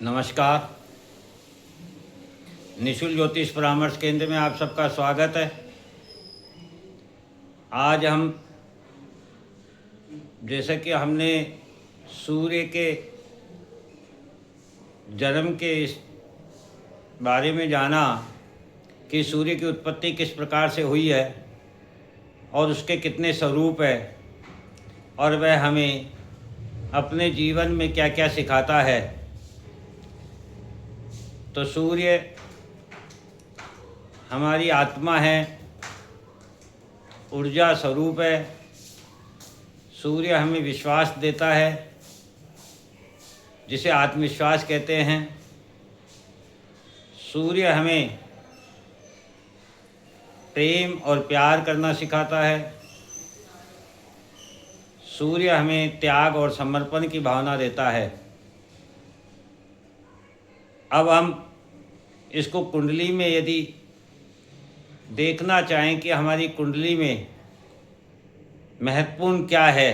नमस्कार। निशुल्क ज्योतिष परामर्श केंद्र में आप सबका स्वागत है। आज हम जैसे कि हमने सूर्य के जन्म के इस बारे में जाना कि सूर्य की उत्पत्ति किस प्रकार से हुई है और उसके कितने स्वरूप है और वह हमें अपने जीवन में क्या क्या सिखाता है। तो सूर्य हमारी आत्मा है, ऊर्जा स्वरूप है। सूर्य हमें विश्वास देता है, जिसे आत्मविश्वास कहते हैं। सूर्य हमें प्रेम और प्यार करना सिखाता है। सूर्य हमें त्याग और समर्पण की भावना देता है। अब हम इसको कुंडली में यदि देखना चाहें कि हमारी कुंडली में महत्वपूर्ण क्या है,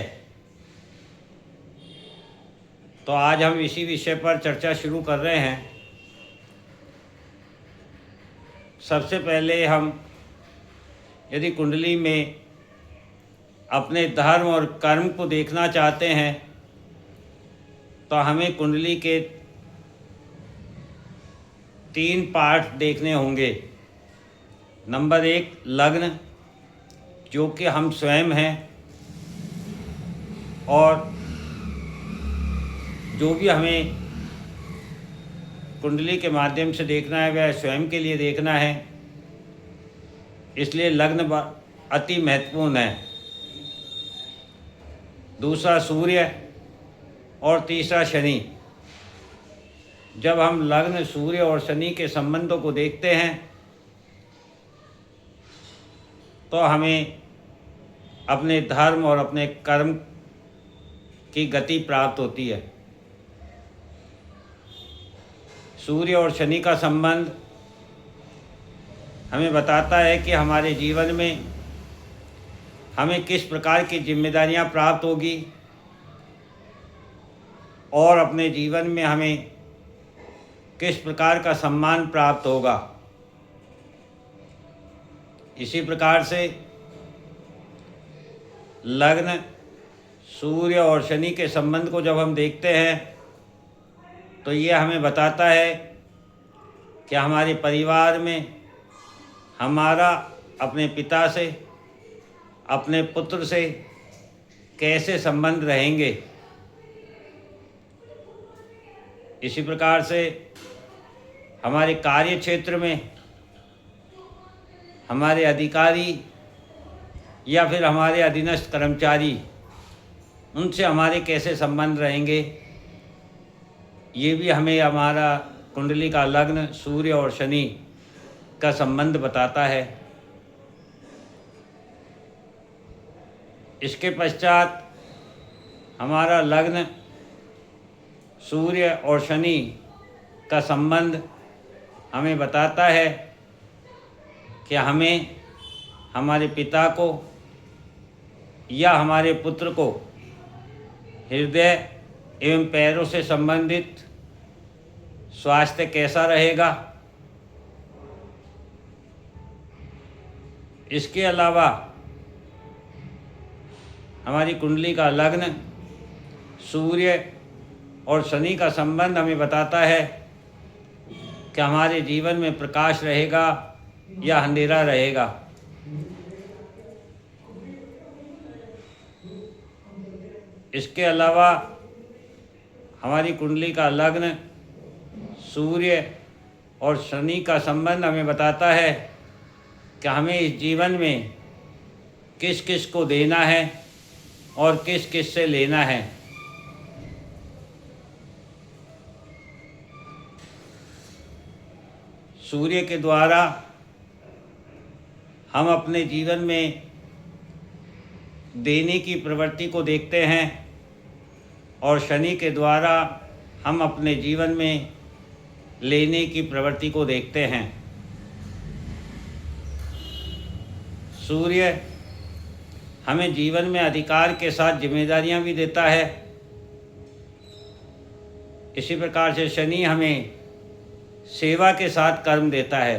तो आज हम इसी विषय पर चर्चा शुरू कर रहे हैं। सबसे पहले हम यदि कुंडली में अपने धर्म और कर्म को देखना चाहते हैं तो हमें कुंडली के 3 पार्ट देखने होंगे। नंबर 1 लग्न, जो कि हम स्वयं हैं, और जो भी हमें कुंडली के माध्यम से देखना है वह स्वयं के लिए देखना है, इसलिए लग्न अति महत्वपूर्ण है। दूसरा सूर्य और तीसरा शनि। जब हम लग्न, सूर्य और शनि के संबंधों को देखते हैं तो हमें अपने धर्म और अपने कर्म की गति प्राप्त होती है। सूर्य और शनि का संबंध हमें बताता है कि हमारे जीवन में हमें किस प्रकार की जिम्मेदारियां प्राप्त होगी और अपने जीवन में हमें किस प्रकार का सम्मान प्राप्त होगा। इसी प्रकार से लग्न, सूर्य और शनि के संबंध को जब हम देखते हैं तो ये हमें बताता है कि हमारे परिवार में हमारा अपने पिता से, अपने पुत्र से कैसे संबंध रहेंगे। इसी प्रकार से हमारे कार्य क्षेत्र में हमारे अधिकारी या फिर हमारे अधीनस्थ कर्मचारी, उनसे हमारे कैसे संबंध रहेंगे, ये भी हमें हमारा कुंडली का लग्न, सूर्य और शनि का संबंध बताता है। इसके पश्चात हमारा लग्न, सूर्य और शनि का संबंध हमें बताता है कि हमें हमारे पिता को या हमारे पुत्र को हृदय एवं पैरों से संबंधित स्वास्थ्य कैसा रहेगा। इसके अलावा हमारी कुंडली का लग्न, सूर्य और शनि का संबंध हमें बताता है कि हमारे जीवन में प्रकाश रहेगा या अंधेरा रहेगा। इसके अलावा हमारी कुंडली का लग्न, सूर्य और शनि का संबंध हमें बताता है कि हमें इस जीवन में किस किस को देना है और किस किस से लेना है। सूर्य के द्वारा हम अपने जीवन में देने की प्रवृत्ति को देखते हैं और शनि के द्वारा हम अपने जीवन में लेने की प्रवृत्ति को देखते हैं। सूर्य हमें जीवन में अधिकार के साथ जिम्मेदारियां भी देता है इसी प्रकार से शनि हमें सेवा के साथ कर्म देता है,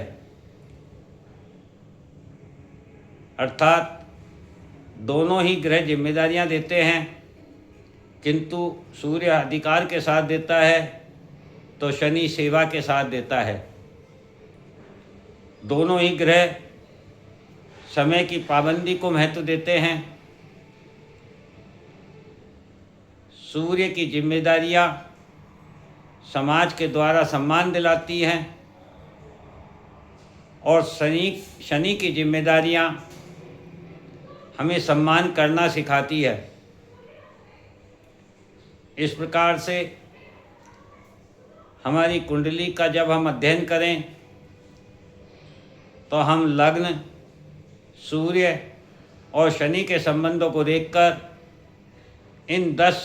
अर्थात दोनों ही ग्रह जिम्मेदारियां देते हैं, किंतु सूर्य अधिकार के साथ देता है तो शनि सेवा के साथ देता है। दोनों ही ग्रह समय की पाबंदी को महत्व देते हैं। सूर्य की जिम्मेदारियां समाज के द्वारा सम्मान दिलाती हैं और शनि की जिम्मेदारियां हमें सम्मान करना सिखाती है। इस प्रकार से हमारी कुंडली का जब हम अध्ययन करें तो हम लग्न, सूर्य और शनि के संबंधों को देखकर इन 10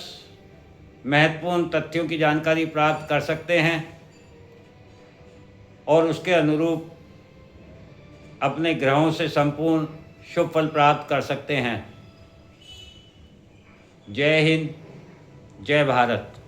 महत्वपूर्ण तथ्यों की जानकारी प्राप्त कर सकते हैं और उसके अनुरूप अपने ग्रहों से संपूर्ण शुभ फल प्राप्त कर सकते हैं। जय हिंद, जय भारत।